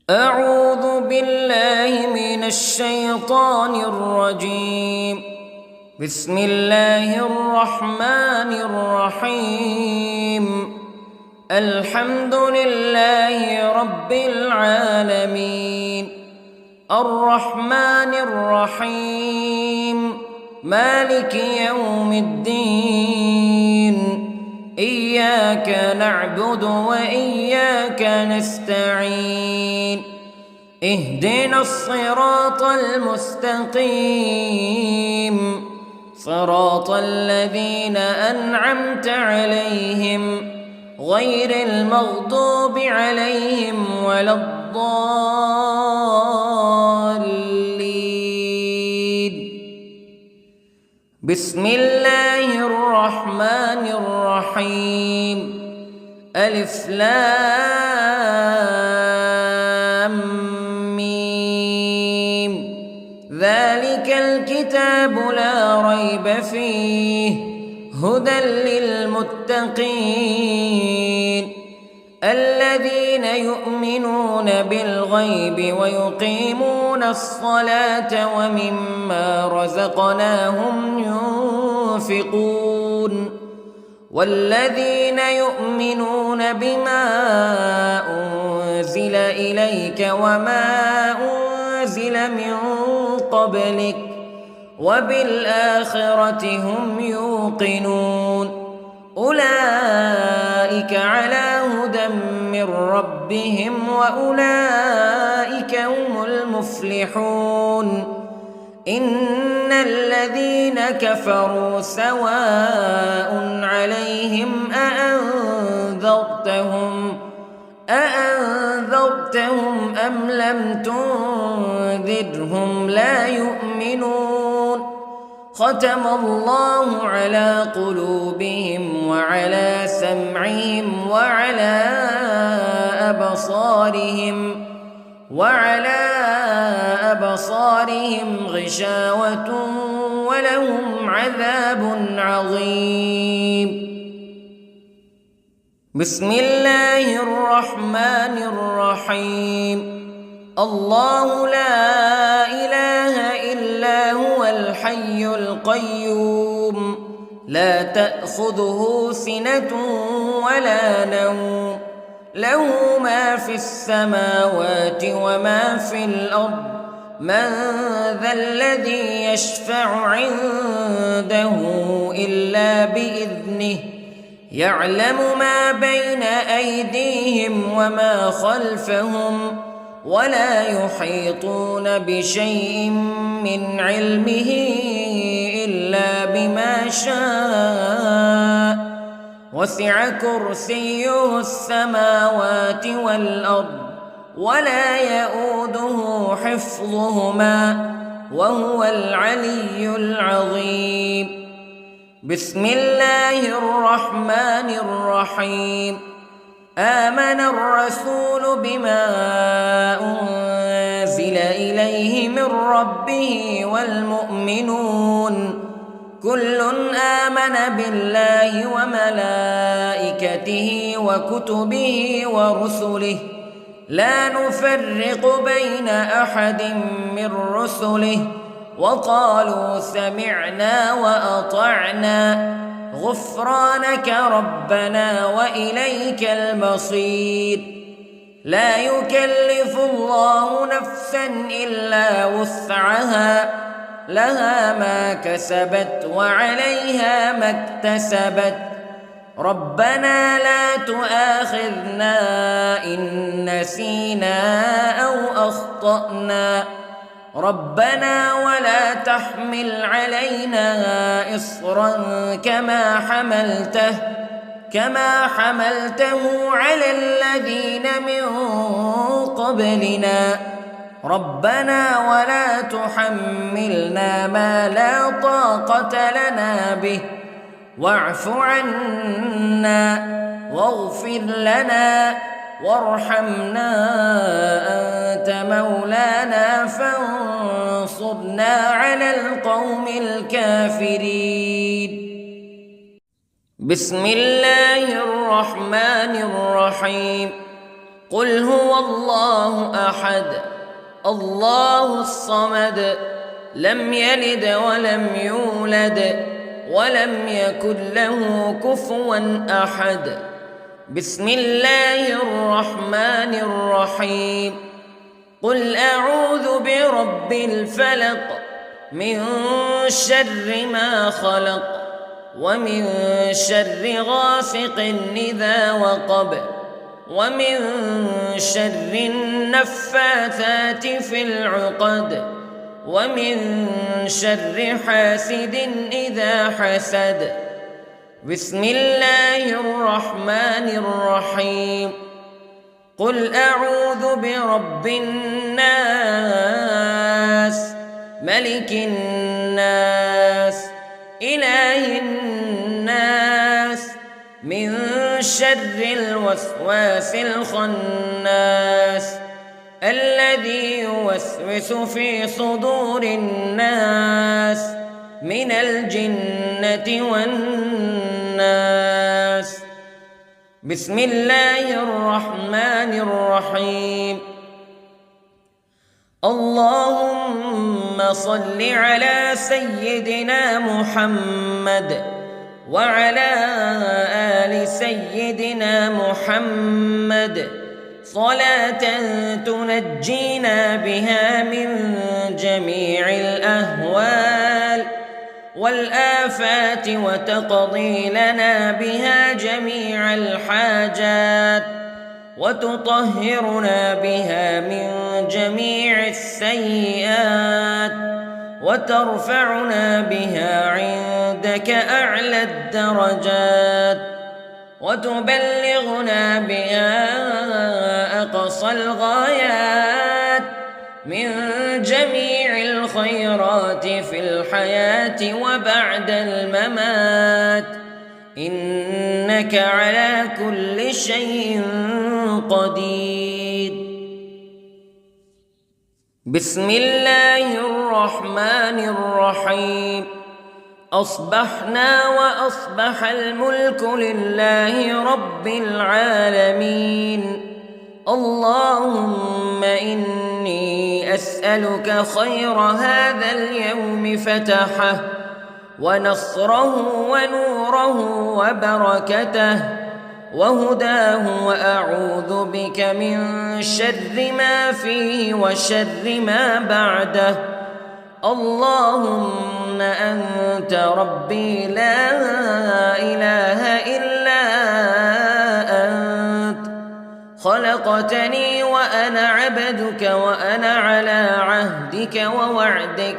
أعوذ بالله من الشيطان الرجيم. بسم الله الرحمن الرحيم. الحمد لله رب العالمين، الرحمن الرحيم، مالك يوم الدين. إياك نعبد وإياك نستعين. اهدنا الصراط المستقيم، صراط الذين أنعمت عليهم غير المغضوب عليهم ولا الضالين. بسم الله الرحمن الرحيم. ألف لام ميم. ذلك الكتاب لا ريب فيه هدى للمتقين الذين يؤمنون بالغيب ويقيمون الصلاة ومما رزقناهم ينفقون والذين يؤمنون بما أنزل إليك وما أنزل من قبلك وبالآخرة هم يوقنون. أولئك على هدى من ربهم وأولئك هم المفلحون. إن الذين كفروا سواء عليهم أأنذرتهم أم لم تنذرهم لا يؤمنون. ختم الله على قلوبهم وعلى سمعهم وعلى أبصارهم غشاوة ولهم عذاب عظيم. بسم الله الرحمن الرحيم. الله لا إله إلا هو الحي القيوم لا تأخذه سنة ولا نوم له ما في السماوات وما في الأرض. من ذا الذي يشفع عنده إلا بإذنه يعلم ما بين أيديهم وما خلفهم ولا يحيطون بشيء من علمه إلا بما شاء. وسع كرسيه السماوات والأرض ولا يؤوده حفظهما وهو العلي العظيم. بسم الله الرحمن الرحيم. آمن الرسول بما أنزل إليه من ربه والمؤمنون كل آمن بالله وملائكته وكتبه ورسله لا نفرق بين أحد من رسله وقالوا سمعنا وأطعنا غفرانك ربنا وإليك المصير. لا يكلف الله نفسا إلا وسعها لها ما كسبت وعليها ما اكتسبت. ربنا لا تؤاخذنا إن نسينا أو أخطأنا ربنا ولا تحمل علينا إصرا كما حملته على الذين من قبلنا ربنا ولا تحملنا ما لا طاقة لنا به واعف عنا واغفر لنا وارحمنا أنت مولانا فانصرنا على القوم الكافرين. بسم الله الرحمن الرحيم. قل هو الله أحد الله الصمد لم يلد ولم يولد ولم يكن له كفوا أحد. بسم الله الرحمن الرحيم. قل أعوذ برب الفلق من شر ما خلق ومن شر غاسق إذا وقب ومن شر النفاثات في العقد ومن شر حاسد إذا حسد. بسم الله الرحمن الرحيم. قل أعوذ برب الناس ملك الناس إله الناس من شر الوسواس الخناس الذي يوسوس في صدور الناس من الجنة والناس. بسم الله الرحمن الرحيم. اللهم صل على سيدنا محمد وعلى آل سيدنا محمد صلاة تنجينا بها من جميع الأهوال والآفات وتقضي لنا بها جميع الحاجات وتطهرنا بها من جميع السيئات وترفعنا بها عندك أعلى الدرجات وتبلغنا بها أقصى الغايات من جميع الخيرات في الحياة وبعد الممات إنك على كل شيء قدير. بسم الله الرحمن الرحيم. أصبحنا وأصبح الملك لله رب العالمين. اللهم إني أسألك خير هذا اليوم فتحه ونصره ونوره وبركته وهداه وأعوذ بك من شر ما فيه وشر ما بعده. اللهم أنت ربي لا إله إلا أنت خلقتني وأنا عبدك وأنا على عهدك ووعدك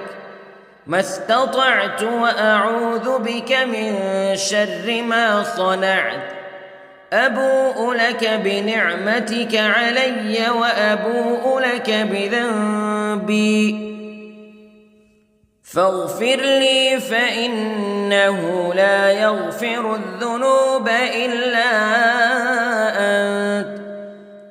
ما استطعت وأعوذ بك من شر ما صنعت. أبوء لك بنعمتك علي وأبوء لك بذنبي فاغفر لي فإنه لا يغفر الذنوب إلا أنت.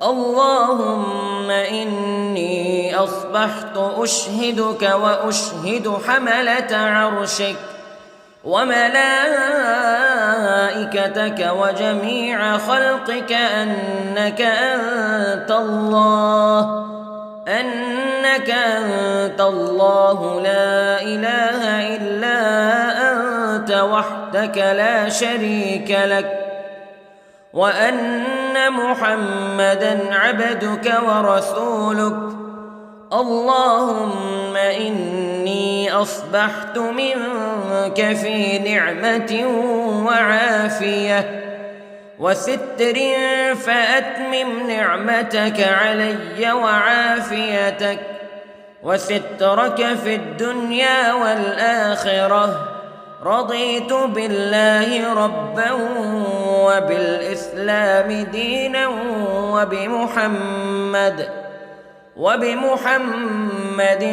اللهم إني أصبحت أشهدك وأشهد حملة عرشك وملائكتك وجميع خلقك أنك أنت الله لا إله إلا أنت وحدك لا شريك لك وأن محمدًا عبدك ورسولك. اللهم إني أصبحت منك في نعمة وعافية وستر فأتمم نعمتك علي وعافيتك وسترك في الدنيا والآخرة. رضيت بالله ربا وبالإسلام دينا وبمحمد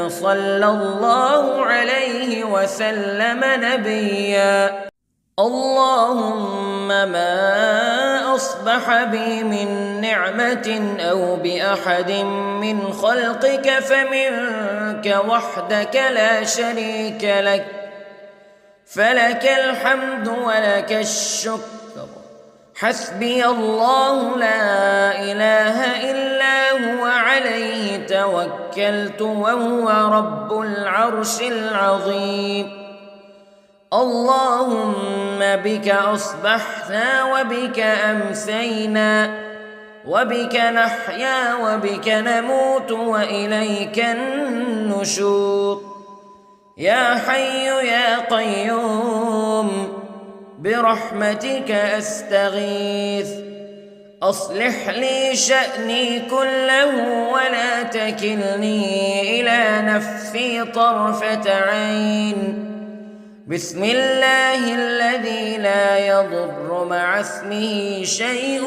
صلى الله عليه وسلم نبيا. اللهم ما أصبح بي من نعمة أو بأحد من خلقك فمنك وحدك لا شريك لك فلك الحمد ولك الشكر حسبي الله لا إله إلا هو عليه توكلت وهو رب العرش العظيم. اللهم بك أصبحنا وبك أمسينا وبك نحيا وبك نموت وإليك النشور. يا حي يا قيوم برحمتك أستغيث، أصلح لي شأني كله ولا تكلني إلى نفسي طرفة عين. بسم الله الذي لا يضر مع اسمه شيء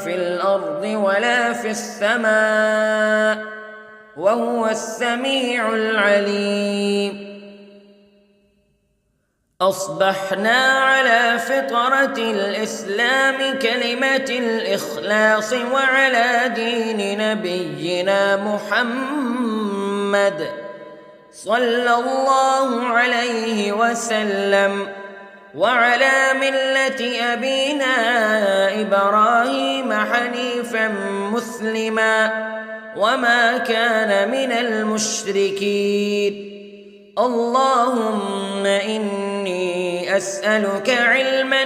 في الأرض ولا في السماء وهو السميع العليم. أصبحنا على فطرة الإسلام كلمة الإخلاص وعلى دين نبينا محمد صلى الله عليه وسلم وعلى ملة أبينا إبراهيم حنيفا مسلما وما كان من المشركين. اللهم إني أسألك علما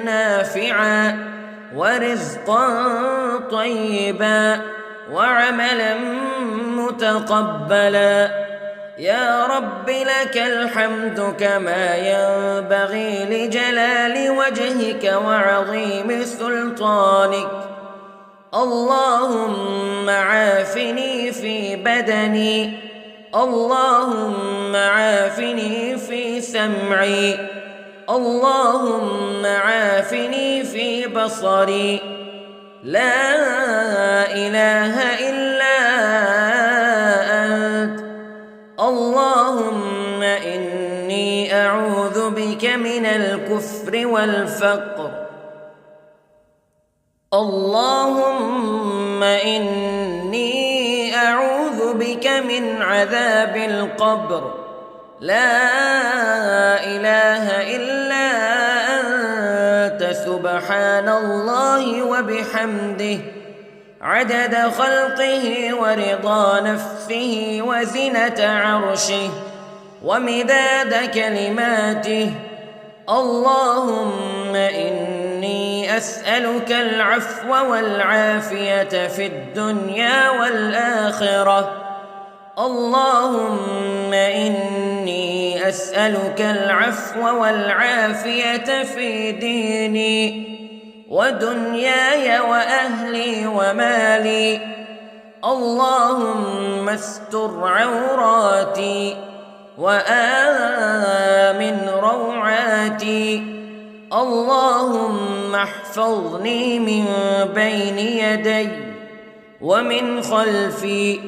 نافعا ورزقا طيبا وعملا متقبلا. يا رب لك الحمد كما ينبغي لجلال وجهك وعظيم سلطانك. اللهم عافني في بدني، اللهم عافني في سمعي، اللهم عافني في بصري. لا إله إلا أنت. اللهم إني أعوذ بك من الكفر والفقر. اللهم إني أعوذ بك من عذاب القبر. لا إله إلا أنت سبحان الله وبحمده عدد خلقه ورضا نفسه وزنة عرشه ومداد كلماته. اللهم إني أسألك العفو والعافية في الدنيا والآخرة. اللهم إني أسألك العفو والعافية في ديني ودنياي وأهلي ومالي. اللهم استر عوراتي وآمن روعاتي. اللهم احفظني من بين يدي ومن خلفي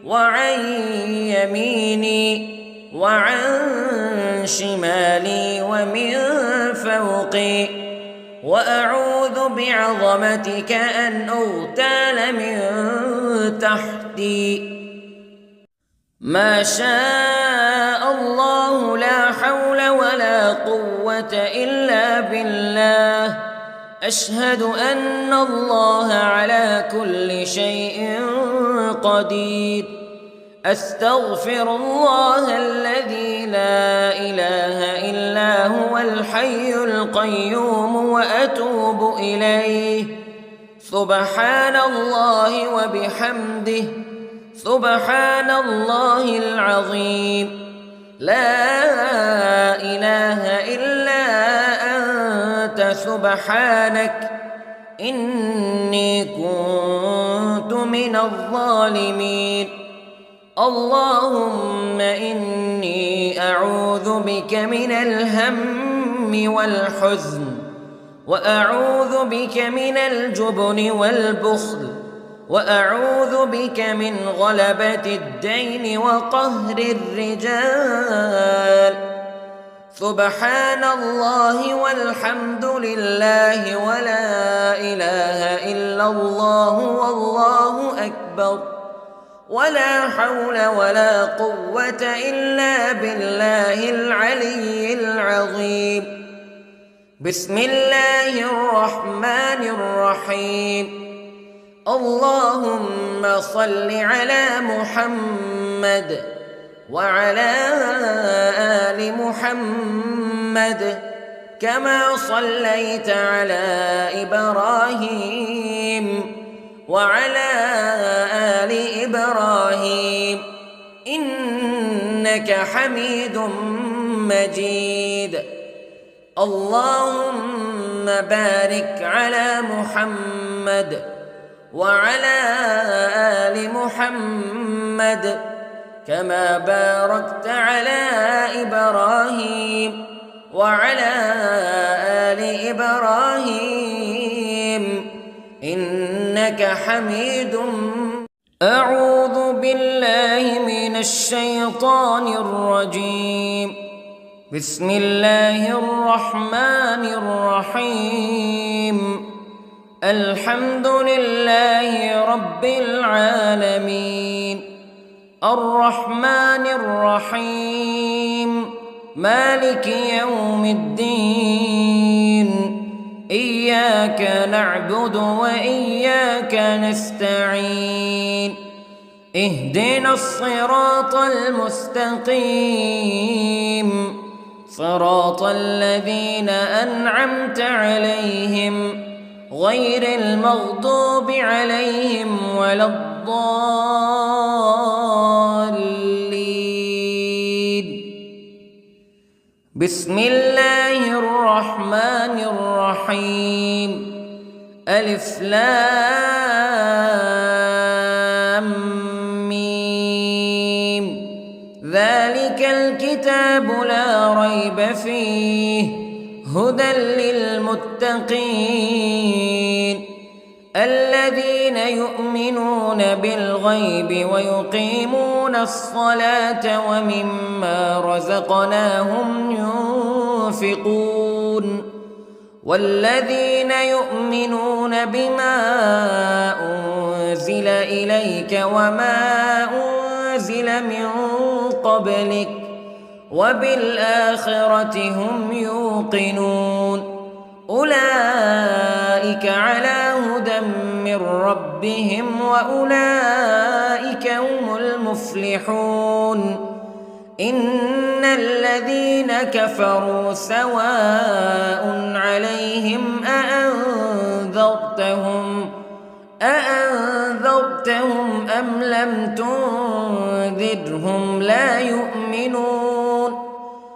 وعن يميني وعن شمالي ومن فوقي، وأعوذ بعظمتك أن أغتال من تحتي. ما شاء الله لا حول ولا قوة إلا بالله. أشهد أن الله على كل شيء قدير. أستغفر الله الذي لا إله إلا هو الحي القيوم وأتوب إليه. سبحان الله وبحمده سبحان الله العظيم. لا إله إلا أنت سبحانك إني كنت من الظالمين. اللهم إني أعوذ بك من الهم والحزن، وأعوذ بك من الجبن والبخل، وأعوذ بك من غلبة الدين وقهر الرجال. سبحان الله والحمد لله ولا إله إلا الله والله أكبر. ولا حول ولا قوة إلا بالله العلي العظيم. بسم الله الرحمن الرحيم. اللهم صل على محمد وعلى آل محمد كما صليت على إبراهيم وعلى آل إبراهيم إنك حميد مجيد. اللهم بارك على محمد وعلى آل محمد كما باركت على إبراهيم وعلى آل إبراهيم إنك حميد. أعوذ بالله من الشيطان الرجيم. بسم الله الرحمن الرحيم. الحمد لله رب العالمين الرحمن الرحيم مالك يوم الدين إياك نعبد وإياك نستعين اهدنا الصراط المستقيم صراط الذين أنعمت عليهم غير المغضوب عليهم ولا الضالين. بسم الله الرحمن الرحيم. ألف لام ميم. ذلك الكتاب لا ريب فيه هدى للمتقين الذين يؤمنون بالغيب ويقيمون الصلاة ومما رزقناهم ينفقون والذين يؤمنون بما أنزل إليك وما أنزل من قبلك وبالآخرة هم يوقنون أولئك على هدى من ربهم وأولئك هم المفلحون. إن الذين كفروا سواء عليهم أأنذرتهم أم لم تنذرهم لا يؤمنون.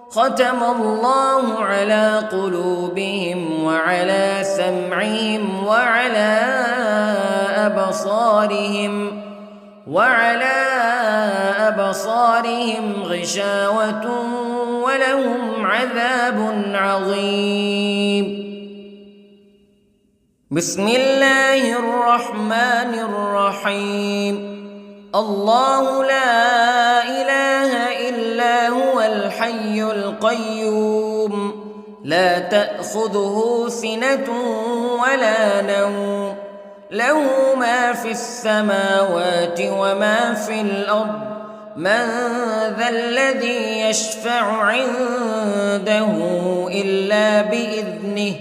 ختم الله على قلوبهم وعلى سمعهم وعلى أبصارهم غشاوة ولهم عذاب عظيم. بسم الله الرحمن الرحيم. الله لا إله إلا هو الحي القيوم لا تأخذه سنة ولا نوم له ما في السماوات وما في الأرض من ذا الذي يشفع عنده إلا بإذنه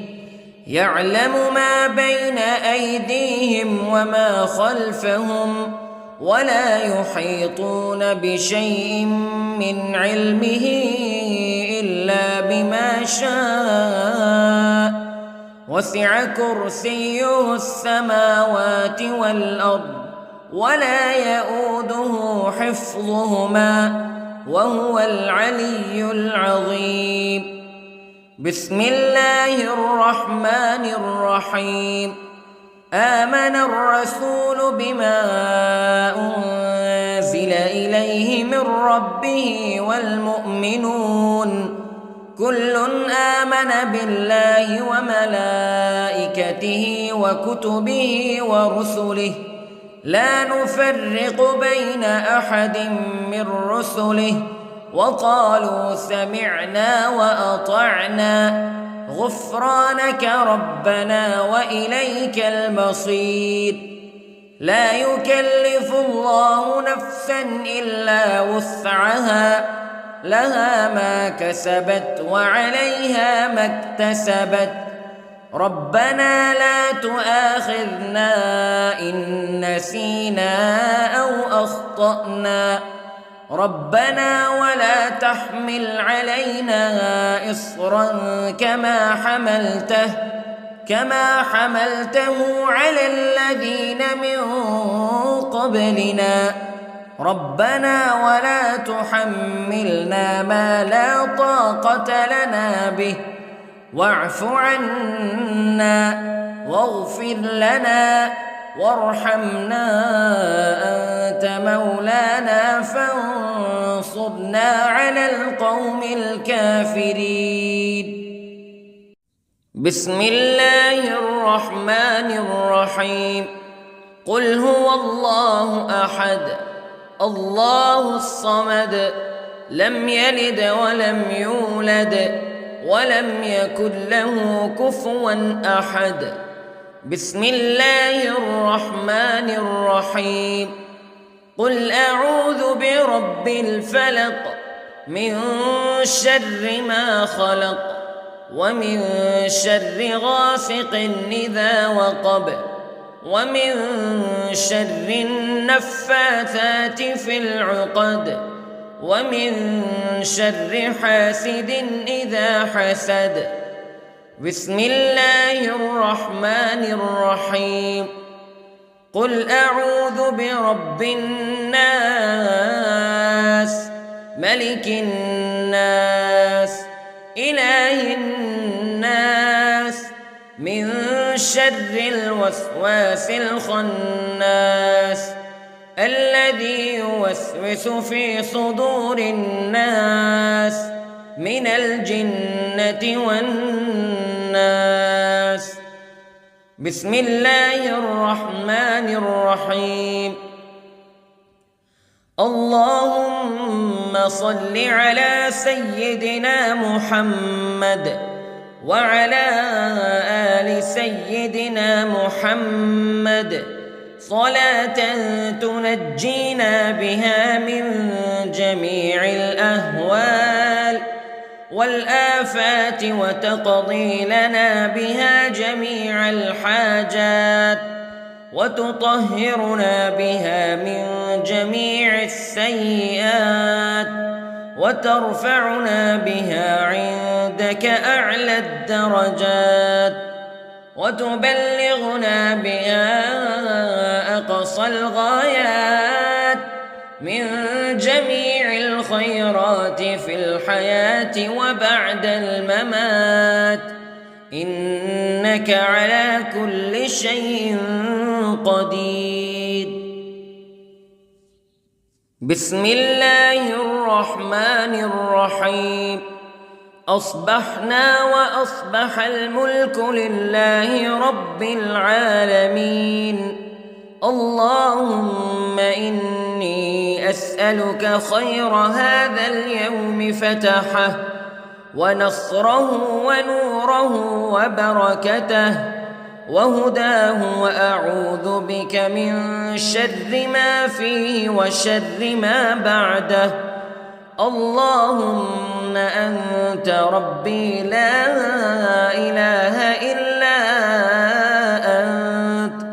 يعلم ما بين أيديهم وما خلفهم ولا يحيطون بشيء من علمه إلا بما شاء وسع كرسيه السماوات والأرض ولا يؤوده حفظهما وهو العلي العظيم. بسم الله الرحمن الرحيم. آمن الرسول بما أنزل إليه من ربه والمؤمنون كل آمن بالله وملائكته وكتبه ورسله لا نفرق بين أحد من رسله وقالوا سمعنا وأطعنا غفرانك ربنا وإليك المصير. لا يكلف الله نفسا إلا وسعها لها ما كسبت وعليها ما اكتسبت ربنا لا تؤاخذنا إن نسينا أو أخطأنا ربنا ولا تحمل علينا إصرا كما حملته على الذين من قبلنا ربنا ولا تحملنا ما لا طاقة لنا به واعف عنا واغفر لنا وارحمنا أنت مولانا فانصرنا على القوم الكافرين. بسم الله الرحمن الرحيم. قل هو الله أحد الله الصمد لم يلد ولم يولد ولم يكن له كفوا أحد. بسم الله الرحمن الرحيم. قل أعوذ برب الفلق من شر ما خلق ومن شر غاسق إذا وقب ومن شر النفاثات في العقد ومن شر حاسد إذا حسد. بسم الله الرحمن الرحيم. قل أعوذ برب الناس ملك الناس إله الناس من شر الوسواس الخناس الذي يوسوس في صدور الناس من الجنة والناس. بسم الله الرحمن الرحيم. اللهم صل على سيدنا محمد وعلى آل سيدنا محمد صلاة تنجينا بها من جميع الأهوال والآفات وتقضي لنا بها جميع الحاجات وتطهرنا بها من جميع السيئات وترفعنا بها عندك أعلى الدرجات وتبلغنا بها أقصى الغايات من جميع الخيرات في الحياة وبعد الممات إنك على كل شيء قدير. بسم الله الرحمن الرحيم. أصبحنا وأصبح الملك لله رب العالمين. اللهم إني أسألك خير هذا اليوم فتحه ونصره ونوره وبركته وهداه وأعوذ بك من شر ما فيه وشر ما بعده. اللهم أنت ربي لا إله إلا أنت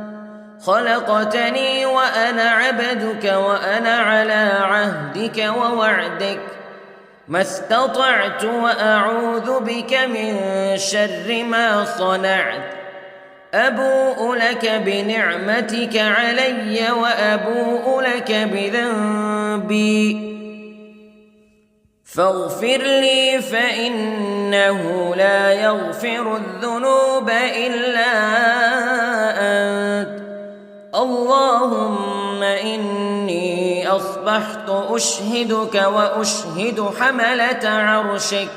خلقتني وأنا عبدك وأنا على عهدك ووعدك ما استطعت وأعوذ بك من شر ما صنعت. أبوء لك بنعمتك علي وأبوء لك بذنبي فاغفر لي فإنه لا يغفر الذنوب إلا أنت. اللهم إني أصبحت أشهدك وأشهد حملة عرشك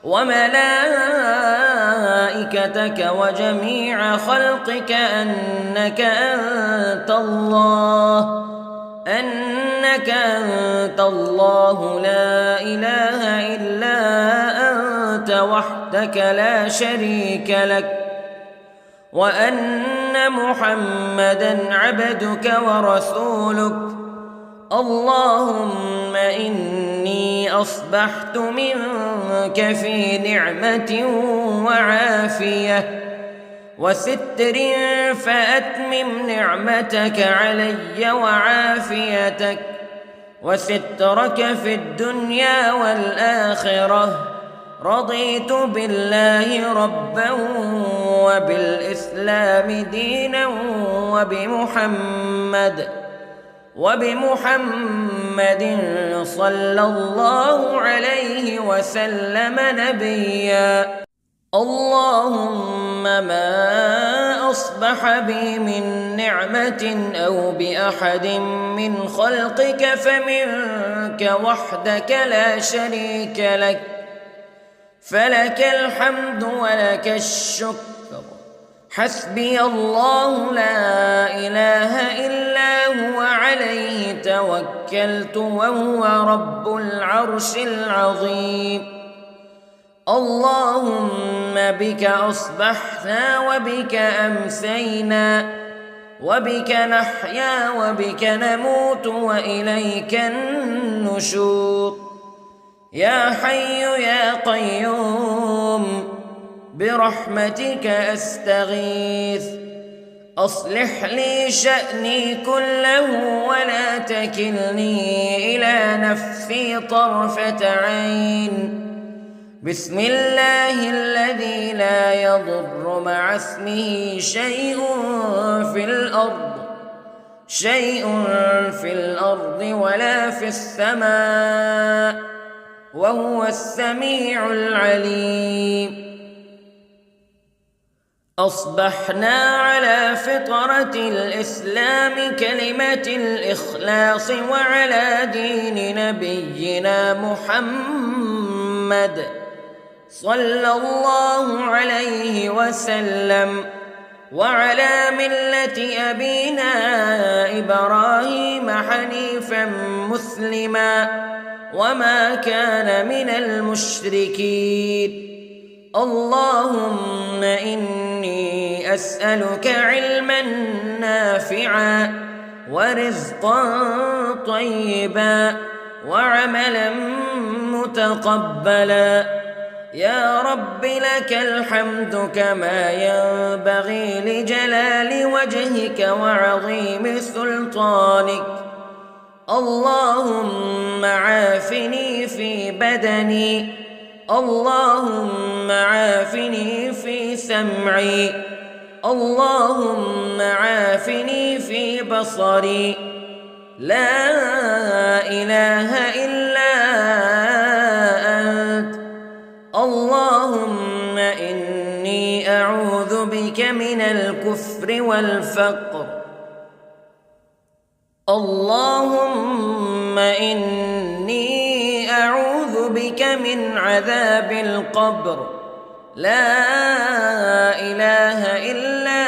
وملائكتك وجميع خلقك أنك أنت الله لا إله إلا أنت وحدك لا شريك لك وأن محمدًا عبدك ورسولك. اللهم إني أصبحت منك في نعمة وعافية وستر، فأتمم نعمتك علي وعافيتك وسترك في الدنيا والآخرة. رضيت بالله ربا وبالإسلام دينا وبمحمد صلى الله عليه وسلم نبيا. اللهم ما أصبح بي من نعمة أو بأحد من خلقك فمنك وحدك لا شريك لك، فلك الحمد ولك الشكر. حسبي الله لا إله إلا هو عليه توكلت وهو رب العرش العظيم. اللهم بك أصبحنا وبك أمسينا وبك نحيا وبك نموت وإليك النشور. يا حي يا قيوم برحمتك أستغيث، أصلح لي شأني كله ولا تكلني إلى نفسي طرفة عين. بسم الله الذي لا يضر مع اسمه شيء في الأرض ولا في السماء، وهو السميع العليم. أصبحنا على فطرة الإسلام كلمة الإخلاص وعلى دين نبينا محمد صلى الله عليه وسلم، وعلى ملة أبينا إبراهيم حنيفا مسلما وما كان من المشركين. اللهم إني أسألك علما نافعا ورزقا طيبا وعملا متقبلا. يا رب لك الحمد كما ينبغي لجلال وجهك وعظيم سلطانك. اللهم عافني في بدني، اللهم عافني في سمعي، اللهم عافني في بصري. لا إله إلا أنت. اللهم إني أعوذ بك من الكفر والفقر. اللهم إني أعوذ بك من عذاب القبر. لا إله إلا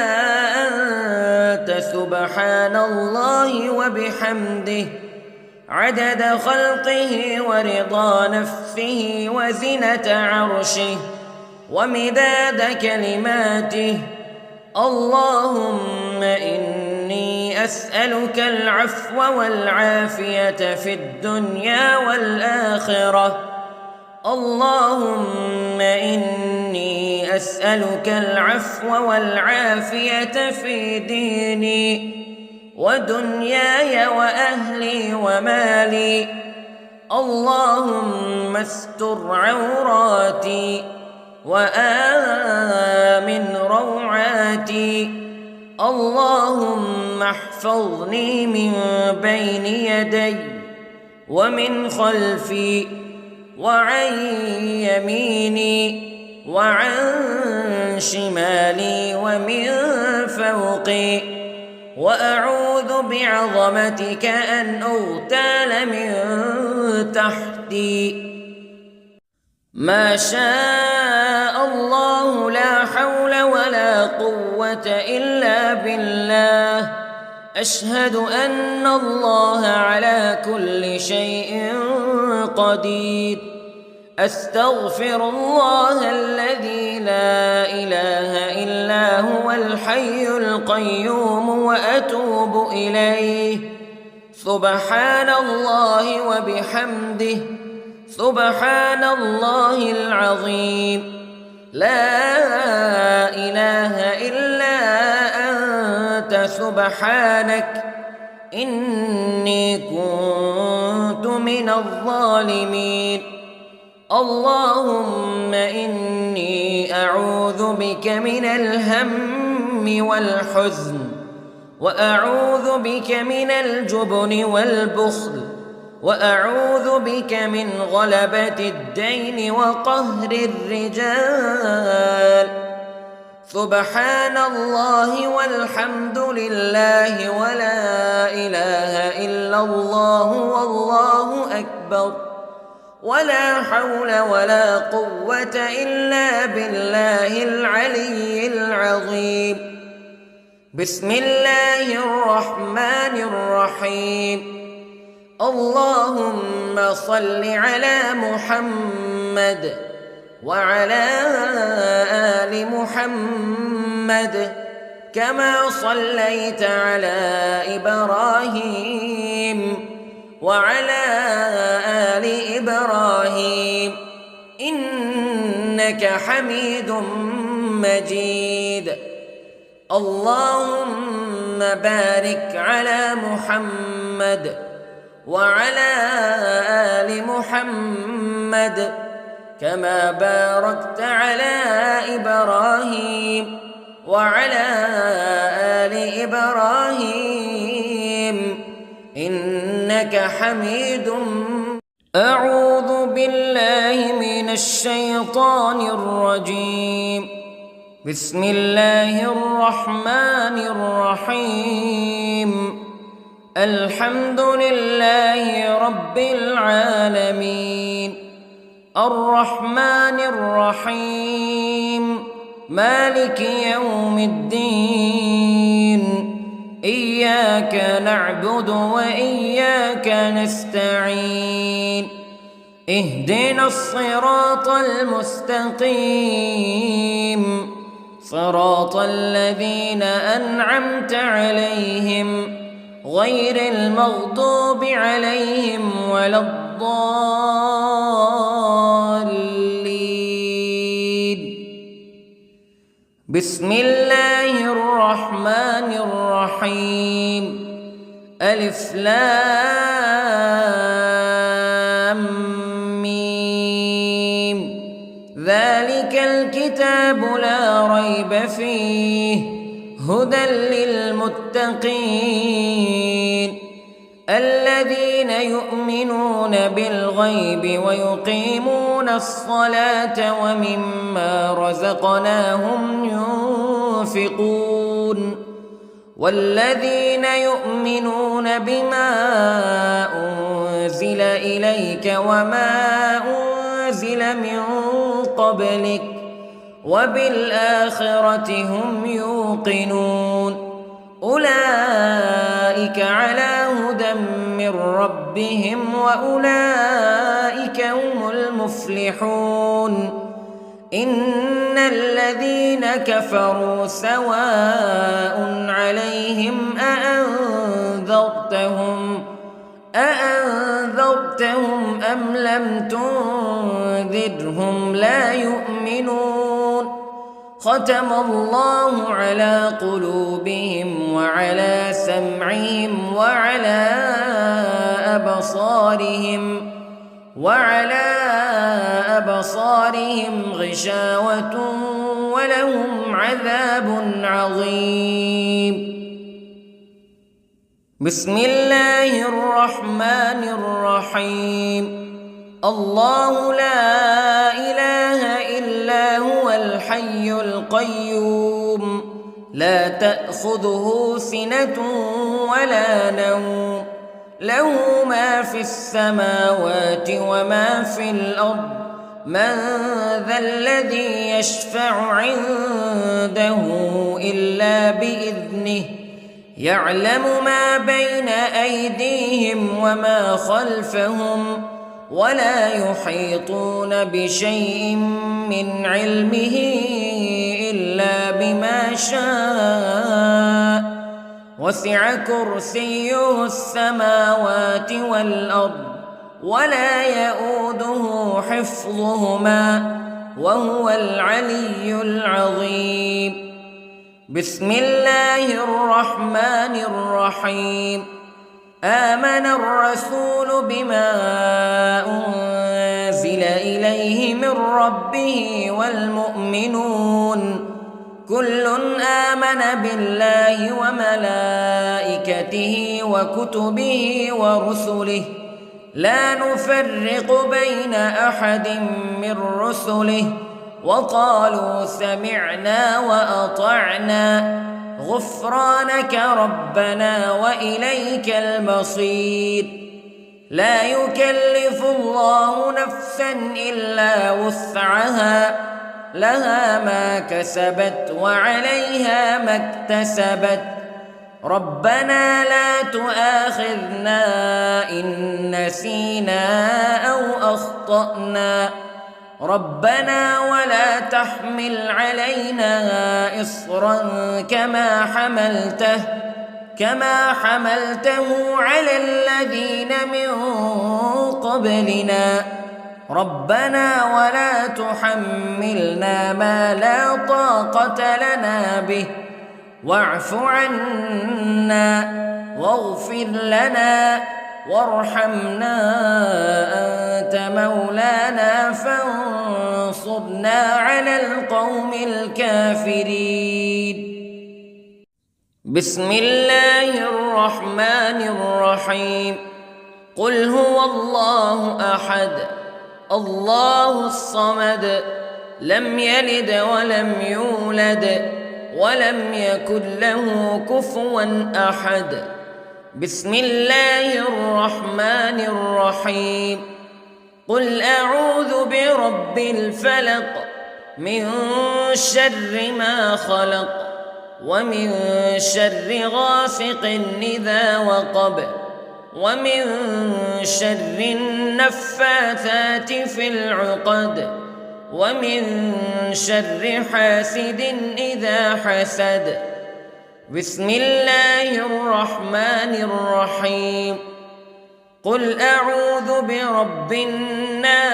أنت سبحان الله وبحمده عدد خلقه ورضا نفسه وزنة عرشه ومداد كلماته. اللهم إني أسألك العفو والعافية في الدنيا والآخرة. اللهم إني أسألك العفو والعافية في ديني ودنياي وأهلي ومالي. اللهم استر عوراتي وآمن روعاتي. اللهم احفظني من بين يدي ومن خلفي وعن يميني وعن شمالي ومن فوقي، وأعوذ بعظمتك أن أغتال من تحتي. ما شاء الله لا حول ولا قوة إلا بالله. أشهد أن الله على كل شيء قدير. أستغفر الله الذي لا إله إلا هو الحي القيوم وأتوب إليه. سبحان الله وبحمده، سبحان الله العظيم. لا إله إلا أنت سبحانك إني كنت من الظالمين. اللهم إني أعوذ بك من الهم والحزن، وأعوذ بك من الجبن والبخل، وأعوذ بك من غلبة الدين وقهر الرجال. سبحان الله والحمد لله ولا إله إلا الله والله أكبر، ولا حول ولا قوة إلا بالله العلي العظيم. بسم الله الرحمن الرحيم. اللهم صل على محمد وعلى آل محمد كما صليت على إبراهيم وعلى آل إبراهيم إنك حميد مجيد. اللهم بارك على محمد وعلى آل محمد كما باركت على إبراهيم وعلى آل إبراهيم إنك حميد مجيد. أعوذ بالله من الشيطان الرجيم. بسم الله الرحمن الرحيم. الحمد لله رب العالمين، الرحمن الرحيم، مالك يوم الدين. إياك نعبد وإياك نستعين. اهدنا الصراط المستقيم، صراط الذين أنعمت عليهم غير المغضوب عليهم ولا الضالين. بسم الله الرحمن الرحيم. ألف لام ميم. ذلك الكتاب لا ريب فيه هدى للمتقين الذين يؤمنون بالغيب ويقيمون الصلاة ومما رزقناهم ينفقون والذين يؤمنون بما أنزل إليك وما أنزل من قبلك وبالآخرة هم يوقنون أولئك على هدى من ربهم وأولئك هم المفلحون. إن الذين كفروا سواء عليهم أأنذرتهم أم لم تنذرهم لا يؤمنون. ختم الله على قلوبهم وعلى سمعهم وعلى أبصارهم غشاوة ولهم عذاب عظيم. بسم الله الرحمن الرحيم. الله لا إله إلا هو الحي القيوم لا تأخذه سنة ولا نوم له ما في السماوات وما في الأرض من ذا الذي يشفع عنده إلا بإذنه يعلم ما بين أيديهم وما خلفهم ولا يحيطون بشيء من علمه إلا بما شاء وسع كرسيه السماوات والأرض ولا يئوده حفظهما وهو العلي العظيم. بسم الله الرحمن الرحيم. آمن الرسول بما أنزل إليه من ربه والمؤمنون كل آمن بالله وملائكته وكتبه ورسله لا نفرق بين أحد من رسله وقالوا سمعنا وأطعنا غفرانك ربنا وإليك المصير. لا يكلف الله نفسا إلا وسعها لها ما كسبت وعليها ما اكتسبت ربنا لا تؤاخذنا إن نسينا أو أخطأنا ربنا ولا تحمل علينا إصرا كما حملته على الذين من قبلنا ربنا ولا تحملنا ما لا طاقة لنا به واعف عنا واغفر لنا وارحمنا أنت مولانا فانصرنا على القوم الكافرين. بسم الله الرحمن الرحيم. قل هو الله أحد الله الصمد لم يلد ولم يولد ولم يكن له كفوا أحد. بسم الله الرحمن الرحيم. قل أعوذ برب الفلق من شر ما خلق ومن شر غاسق إذا وقب ومن شر النفاثات في العقد ومن شر حاسد إذا حسد. بسم الله الرحمن الرحيم. قل أعوذ برب الناس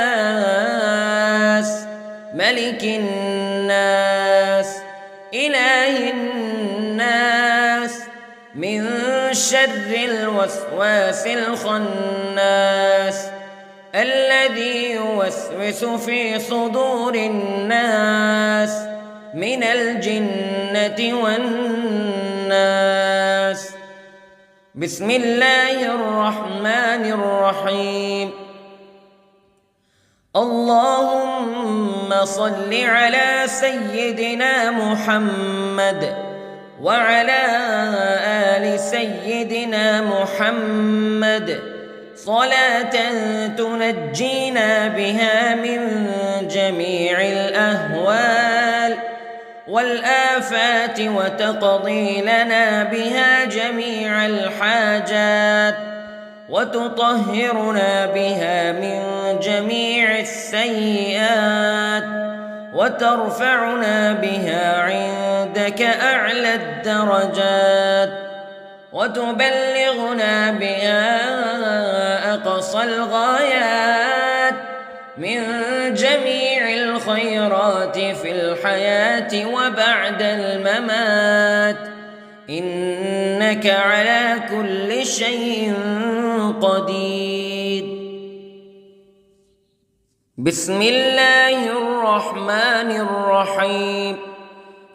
ملك الناس إله الناس من شر الوسواس الخناس الذي يوسوس في صدور الناس من الجنة والناس. بسم الله الرحمن الرحيم. اللهم صل على سيدنا محمد وعلى آل سيدنا محمد صلاة تنجينا بها من جميع الأهوال والآفات وتقضي لنا بها جميع الحاجات وتطهرنا بها من جميع السيئات وترفعنا بها عندك أعلى الدرجات وتبلغنا بها أقصى الغايات من جميع الخيرات في الحياة وبعد الممات إنك على كل شيء قدير. بسم الله الرحمن الرحيم.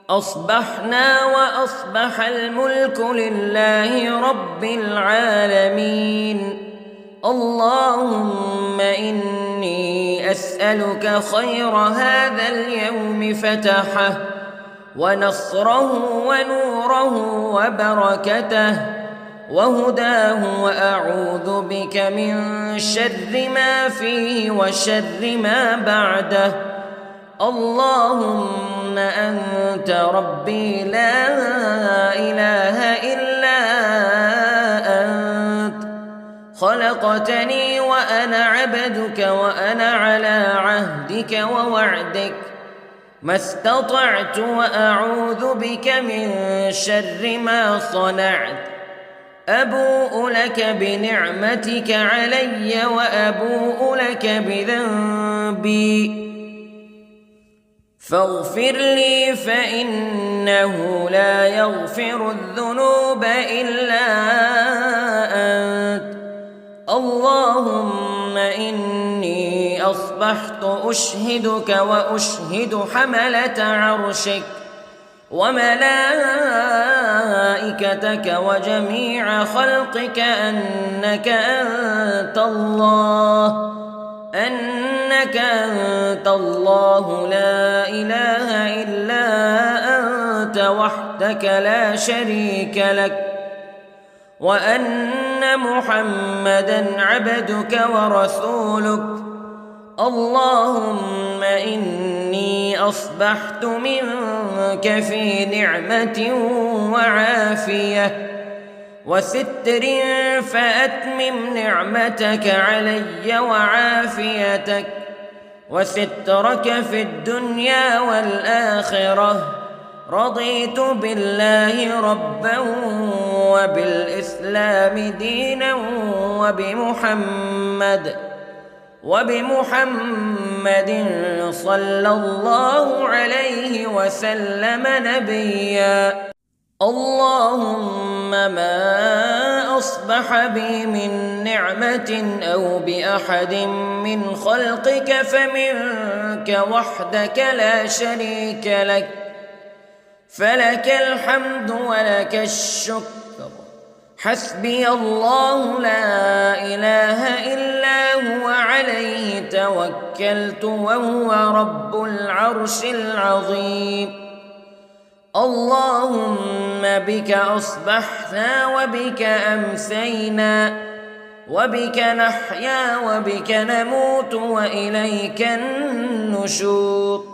أصبحنا وأصبح الملك لله رب العالمين. اللهم إني أسألك خير هذا اليوم فتحه ونصره ونوره وبركته وهداه وأعوذ بك من شر ما فيه وشر ما بعده. اللهم أنت ربي لا إله إلا أنت خلقتني وأنا عبدك وأنا على عهدك ووعدك ما استطعت وأعوذ بك من شر ما صنعت أبوء لك بنعمتك علي وأبوء لك بذنبي فاغفر لي فإنه لا يغفر الذنوب إلا أنت اللهم إني أصبحت أشهدك وأشهد حملة عرشك وملائكتك وجميع خلقك أنك أنت الله لا إله إلا أنت وحدك لا شريك لك وأن محمدًا عبدك ورسولك اللهم إني أصبحت منك في نعمة وعافية وستر فأتمم نعمتك علي وعافيتك وسترك في الدنيا والآخرة رضيت بالله ربا وبالإسلام دينا وبمحمد صلى الله عليه وسلم نبيا اللهم ما أصبح بي من نعمة أو بأحد من خلقك فمنك وحدك لا شريك لك فلك الحمد ولك الشكر حسبي الله لا إله إلا هو عليه توكلت وهو رب العرش العظيم اللهم بك أصبحنا وبك أمسينا وبك نحيا وبك نموت وإليك النشور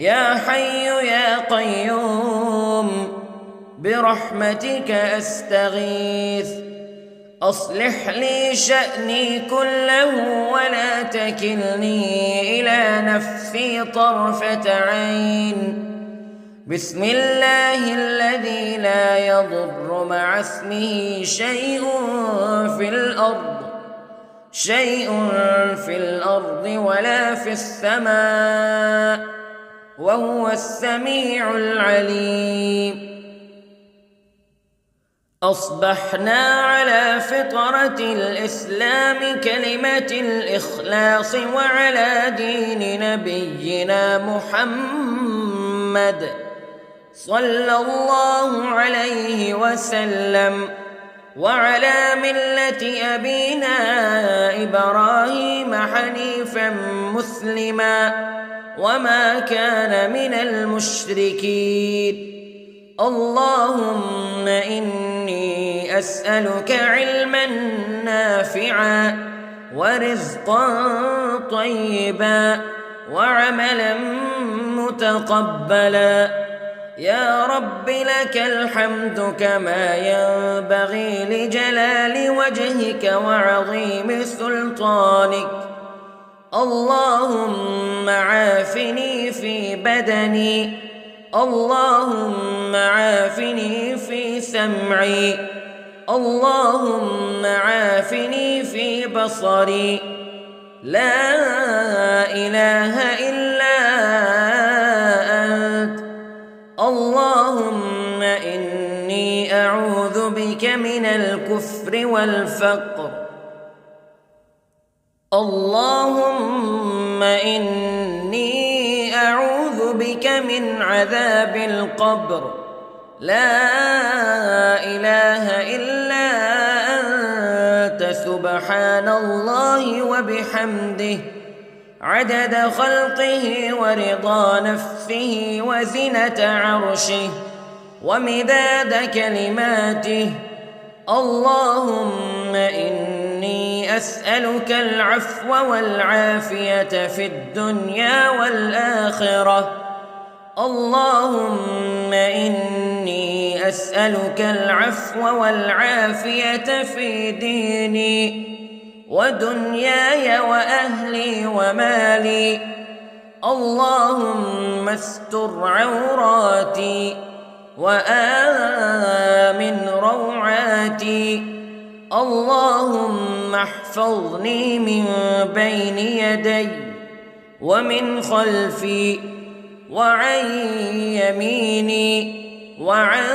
يا حي يا قيوم برحمتك أستغيث أصلح لي شأني كله ولا تكلني إلى نفسي طرفة عين بسم الله الذي لا يضر مع اسمه شيء في الأرض ولا في السماء وهو السميع العليم أصبحنا على فطرة الإسلام كلمة الإخلاص وعلى دين نبينا محمد صلى الله عليه وسلم وعلى ملة أبينا إبراهيم حنيفا مسلما وما كان من المشركين اللهم إني أسألك علما نافعا ورزقا طيبا وعملا متقبلا يا رب لك الحمد كما ينبغي لجلال وجهك وعظيم سلطانك اللهم عافني في بدني اللهم عافني في سمعي اللهم عافني في بصري لا إله إلا أنت اللهم إني أعوذ بك من الكفر والفقر اللهم إني أعوذ بك من عذاب القبر لا إله إلا أنت سبحان الله وبحمده عدد خلقه ورضا نفسه وزنة عرشه ومداد كلماته اللهم إني أسألك العفو والعافية في الدنيا والآخرة اللهم إني أسألك العفو والعافية في ديني ودنياي وأهلي ومالي. اللهم استر عوراتي وآمن روعاتي. اللهم احفظني من بين يدي ومن خلفي وعن يميني وعن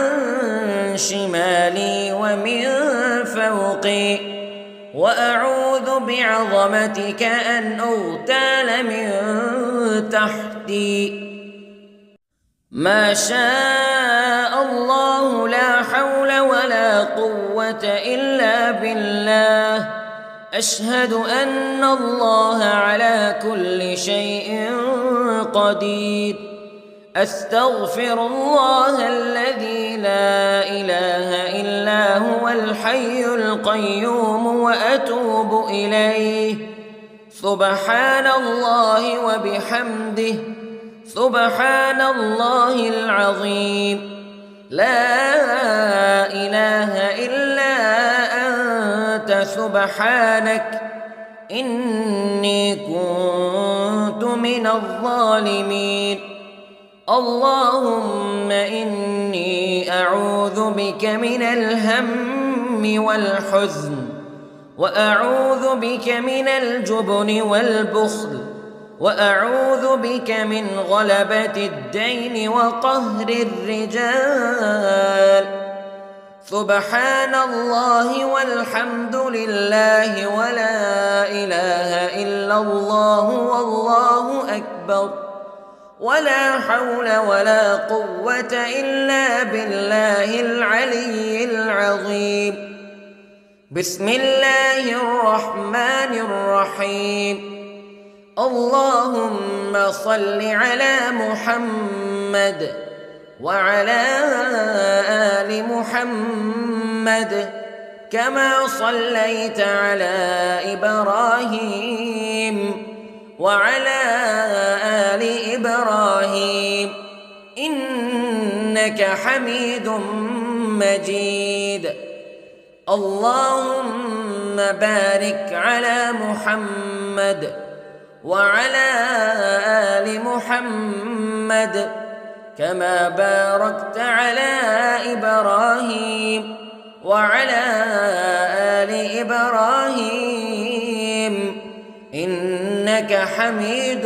شمالي ومن فوقي، وأعوذ بعظمتك أن أغتال من تحتي. ما شاء الله لا حول ولا قوة إلا بالله. أشهد أن الله على كل شيء قدير. أستغفر الله الذي لا إله إلا هو الحي القيوم وأتوب إليه. سبحان الله وبحمده، سبحان الله العظيم. لا إله إلا أنت سبحانك إني كنت من الظالمين. اللهم إني أعوذ بك من الهم والحزن، وأعوذ بك من الجبن والبخل، وأعوذ بك من غلبة الدين وقهر الرجال. سبحان الله والحمد لله ولا إله إلا الله والله أكبر، ولا حول ولا قوة إلا بالله العلي العظيم. بسم الله الرحمن الرحيم. اللهم صل على محمد وعلى آل محمد كما صليت على إبراهيم وعلى آل إبراهيم إنك حميد مجيد. اللهم بارك على محمد وعلى آل محمد كما باركت على إبراهيم وعلى آل إبراهيم إنك حميد